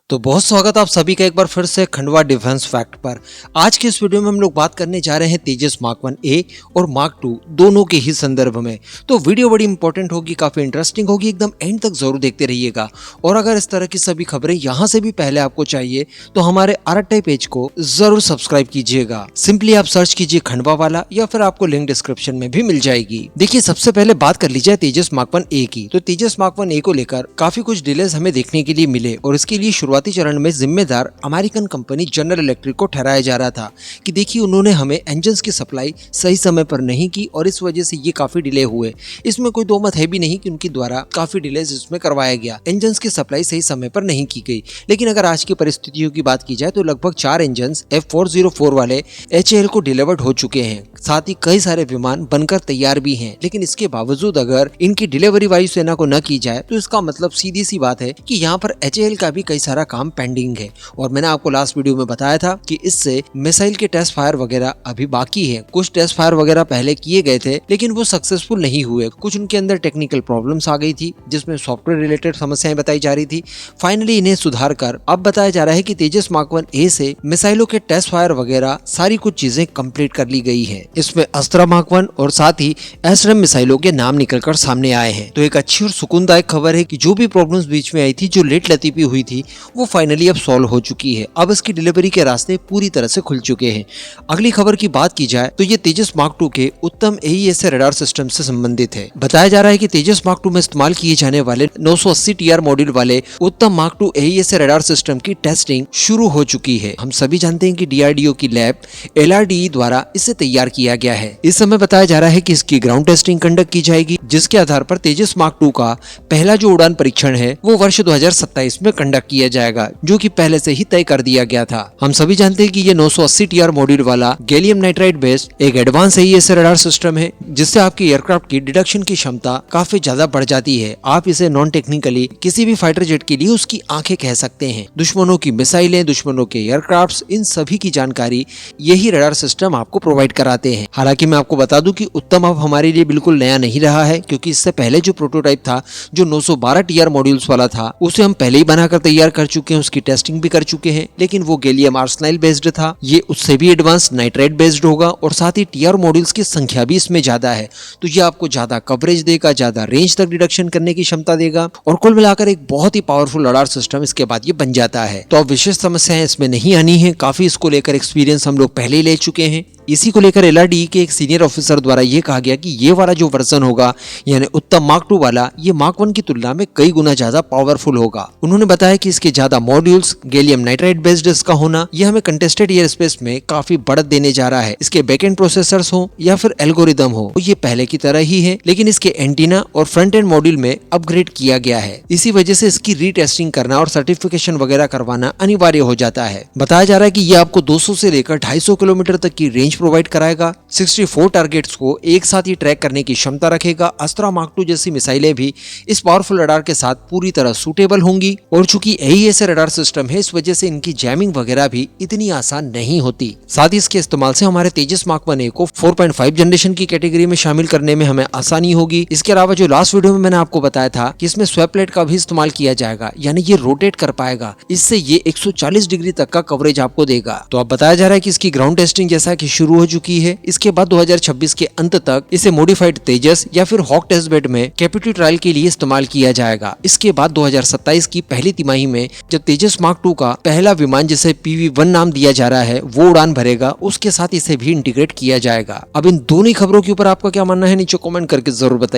तो बहुत स्वागत आप सभी का एक बार फिर से खंडवा डिफेंस फैक्ट पर। आज के इस वीडियो में हम लोग बात करने जा रहे हैं तेजस मार्क 1A और मार्क 2 दोनों के ही संदर्भ में। तो वीडियो बड़ी इंपॉर्टेंट होगी, काफी इंटरेस्टिंग होगी, एकदम एंड तक जरूर देखते रहिएगा। और अगर इस तरह की सभी खबरें यहाँ से भी पहले आपको चाहिए तो हमारे RTI पेज को जरूर सब्सक्राइब कीजिएगा। सिंपली आप सर्च कीजिए खंडवा वाला या फिर आपको लिंक डिस्क्रिप्शन में भी मिल जाएगी। देखिए, सबसे पहले बात कर ली जाए तेजस मार्क 1A की। तो तेजस मार्क 1A को लेकर काफी कुछ डिलेज हमें देखने के लिए मिले और इसके लिए शुरुआती चरण में जिम्मेदार अमेरिकन कंपनी जनरल इलेक्ट्रिक को ठहराया जा रहा था कि देखिए उन्होंने हमें इंजन्स की सप्लाई सही समय पर नहीं की और इस वजह से ये काफी डिले हुए। इसमें कोई दो मत है भी नहीं कि उनके द्वारा काफी डिलेज इसमें करवाया गया, इंजन्स की सप्लाई सही समय पर नहीं की गई। लेकिन अगर आज की परिस्थितियों की बात की जाए तो लगभग 4 इंजन्स F404 वाले HAL को डिलीवर्ड हो चुके हैं। साथ ही कई सारे विमान बनकर तैयार भी हैं। लेकिन इसके बावजूद अगर इनकी डिलीवरी वायुसेना को न की जाए तो इसका मतलब सीधी सी बात है कि यहाँ पर HAL का भी कई सारा काम पेंडिंग है। और मैंने आपको लास्ट वीडियो में बताया था कि इससे मिसाइल के टेस्ट फायर वगैरह अभी बाकी है। कुछ टेस्ट फायर वगैरह पहले किए गए थे लेकिन वो सक्सेसफुल नहीं हुए। कुछ उनके अंदर टेक्निकल प्रॉब्लम्स आ गई थी जिसमें सॉफ्टवेयर रिलेटेड समस्याएं बताई जा रही थी। फाइनली इन्हें सुधार कर अब बताया जा रहा है कि तेजस मार्क 1A से मिसाइलों के टेस्ट फायर वगैरह सारी कुछ चीजें कंप्लीट कर ली गई है। इसमें अस्त्रा मार्क 1 और साथ ही SRAM मिसाइलों के नाम निकलकर सामने आए हैं। तो एक अच्छी और सुकूनदायक खबर है कि जो भी प्रॉब्लम्स बीच में आई थी, जो लेट लतीफी हुई थी, वो फाइनली अब सॉल्व हो चुकी है। अब इसकी डिलीवरी के रास्ते पूरी तरह से खुल चुके हैं। अगली खबर की बात की जाए तो ये तेजस मार्क 2 के उत्तम AES रडार सिस्टम से संबंधित है। बताया जा रहा है कि तेजस मार्क 2 में इस्तेमाल किए जाने वाले 980 TR मॉड्यूल वाले उत्तम मार्क 2 AES रडार सिस्टम की टेस्टिंग शुरू हो चुकी है। हम सभी जानते हैं कि DRDO की लैब LRDE द्वारा इसे तैयार किया गया है। इस समय बताया जा रहा है कि इसकी ग्राउंड टेस्टिंग कंडक्ट की जाएगी, जिसके आधार पर तेजस मार्क 2 का पहला जो उड़ान परीक्षण है वो वर्ष 2027 में कंडक्ट किया जाएगा, जो कि पहले से ही तय कर दिया गया था। हम सभी जानते हैं कि ये 980 TR मॉड्यूल वाला गैलियम नाइट्राइड बेस्ड एक एडवांस AES रडार सिस्टम है, जिससे आपकी एयरक्राफ्ट की डिटेक्शन की क्षमता काफी ज्यादा बढ़ जाती है। आप इसे नॉन टेक्निकली किसी भी फाइटर जेट के लिए उसकी आंखें कह सकते हैं। दुश्मनों की मिसाइलें, दुश्मनों के एयरक्राफ्ट, इन सभी की जानकारी यही रडार सिस्टम आपको प्रोवाइड कराते हैं। हालांकि मैं आपको बता दूं कि उत्तम अब हमारे लिए बिल्कुल नया नहीं रहा है, क्योंकि इससे पहले जो प्रोटोटाइप था, जो 912 TR मॉड्यूल्स वाला था, उसे हम पहले ही बनाकर तैयार कर चुके हैं, उसकी टेस्टिंग भी कर चुके हैं। लेकिन वो गैलियम आर्सेनाइड बेस्ड था, ये उससे भी एडवांस नाइट्राइड बेस्ड होगा और साथ ही TR मॉड्यूल्स की संख्या भी इसमें ज्यादा है। तो ये आपको ज्यादा कवरेज देगा, ज्यादा रेंज तक डिटेक्शन करने की क्षमता देगा और कुल मिलाकर एक बहुत ही पावरफुल रडार सिस्टम इसके बाद ये बन जाता है। तो अब विशेष समस्याएं इसमें नहीं आनी है, काफी इसको लेकर एक्सपीरियंस हम लोग पहले ही ले चुके हैं। इसी को लेकर LRDE के एक सीनियर ऑफिसर द्वारा ये कहा गया कि ये वाला जो वर्जन होगा, यानी उत्तम मार्क 2 वाला, ये मार्क 1 की तुलना में कई गुना ज्यादा पावरफुल होगा। उन्होंने बताया कि इसके ज्यादा मॉड्यूल्स, गैलियम नाइट्राइड बेस्ड इसका होना, ये हमें कंटेस्टेड एयर स्पेस में काफी बढ़त देने जा रहा है। इसके बैकएंड प्रोसेसर्स हो या फिर एल्गोरिदम हो, ये पहले की तरह ही है, लेकिन इसके एंटीना और फ्रंट एंड मॉड्यूल में अपग्रेड किया गया है। इसी वजह से इसकी रीटेस्टिंग करना और सर्टिफिकेशन वगैरह करवाना अनिवार्य हो जाता है। बताया जा रहा है कि ये आपको 200 से लेकर 250 किलोमीटर तक की रेंज प्रोवाइड कराएगा। 64 टारगेट्स को एक साथ ही ट्रैक करने की क्षमता रखेगा। अस्त्रा मार्क 2 जैसी मिसाइलें भी इस पावरफुल रडार के साथ पूरी तरह सूटेबल होंगी और चूंकि AES रडार सिस्टम है, इस वजह से इनकी जैमिंग वगैरह भी इतनी आसान नहीं होती। साथ ही इसके इस्तेमाल से हमारे तेजस मार्क 1A को 4.5 जनरेशन की कैटेगरी में शामिल करने में हमें आसानी होगी। इसके अलावा जो लास्ट वीडियो में मैंने आपको बताया था कि इसमें स्वैप प्लेट का भी इस्तेमाल किया जाएगा, यानी ये रोटेट कर पाएगा। इससे ये 140 डिग्री तक का कवरेज आपको देगा। तो अब बताया जा रहा है कि इसकी ग्राउंड टेस्टिंग जैसा कि शुरू हो चुकी है। इसके बाद 2026 के अंत तक इसे मॉडिफाइड तेजस या फिर हॉक टेस्ट बेड में कैपिटल ट्रायल के लिए इस्तेमाल किया जाएगा। इसके बाद 2027 की पहली तिमाही में जब तेजस मार्क 2 का पहला विमान, जिसे PV-1 नाम दिया जा रहा है, वो उड़ान भरेगा, उसके साथ इसे भी इंटीग्रेट किया जाएगा। अब इन दोनों खबरों के ऊपर आपका क्या मानना है, नीचे कमेंट करके जरूर बताइए।